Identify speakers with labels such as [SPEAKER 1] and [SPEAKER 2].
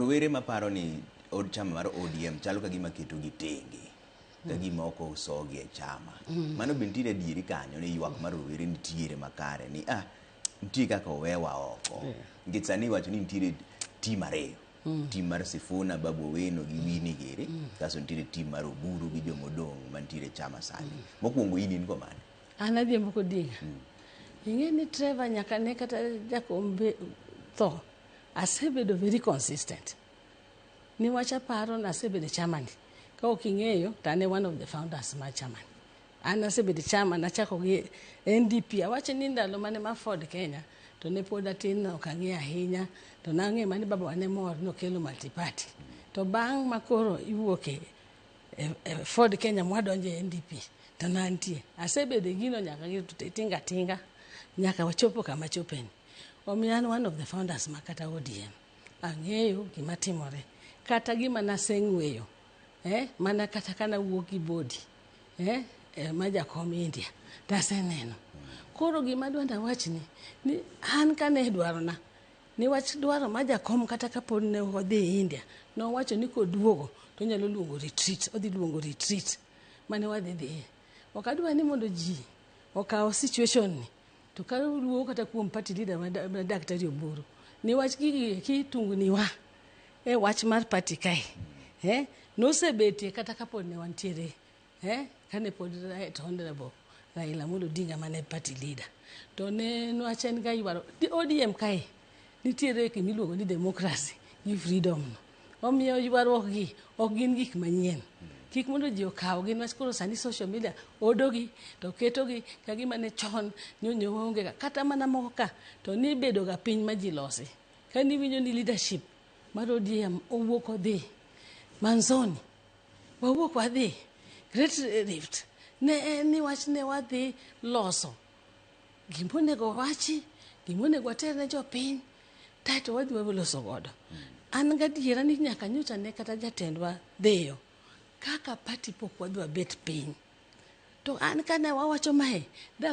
[SPEAKER 1] Rowere maparo ni od chama mar ODM chalo ka gima keto gi tenge. Ka gima oko usogi e chama. Mano bintire dieri kanyo ni ywak mar rowere nitiere makare ni nitie kaka owewa oko. Nikech sani wacho ni nitiere tim ariyo. Tim mar Sifuna, Babu Owino gi Winnie Gere. Kaso nitiere tim mar Oburu gi jomodong' mantiere chama sani. Mokwongo in go mane?
[SPEAKER 2] An adhi Ruth Odinga. Ing'e ni Trevor nyaka ne kata jakombe tho. Asebedo very consistent. Niwach aparo na asebedo chama ni. Ka ok ing'eyo, to ane one of the founders mar chama ni. An asebedo chama nachako gi NDP. Awacho ni ndalo mane ma Ford Kenya, to ne pod atin ok ang'e ahinya, to nang'e mane baba ne mor nokelo multiparty. To bang' makoro iwuoke Ford Kenya mwadonje NDP. To nantie. Asebedo gino nyaka gi tinga nyaka wachopo kama chopeni. Omiyo an one of the founders makata ODM. Ang'eyo gima timore. Kata gima naseng'weyo. Mana kata kana wuok gi bodi. Ma jakom India. Taseneno. Koro gima dwanda wachni ni an kane dwarona. Ni wach dwaro ma jakom kata kapod ne odhi India. No wacho ni koduogo to nyalo luongo retreat. Odhi luongo retreat. Mane wadhi dhiye. Ok adwa ni mondo ji okaw situation ni. To ka luwo kata kuom party leader ma Daktari Oburu. Ni wach ki tungni wa. Wach mar party kai. Nosebetie kata kapod ne wantiere. Kane pod honorable Raila Odinga mane party leader. To ne wachen ga ywaro. ODM kai. Nitiere kimiluongo ni democracy gi freedom no. Omiyo ywaro gi ok gin gik manyien. Kik mondo ji okaw gi nwach koro sani social media odogi to ketogi ka gima ne chon nyonyo onge kata mana moko ka to ni bedo ga piny ma ji losi. Ka ni winjo ni leadership mar ODM owuok odhi Manzoni. Wawuok wadhi Great Rift. Ni wach ne wadhi loso. Gimonego wachi, gimonego water ne jopiny. Tato wadhi waloso godo. An gadiera ni nyaka nyocha ne kata jatendwa dhiyo. Kaka party pok wadwa bet piny. To an kana wawacho mae, da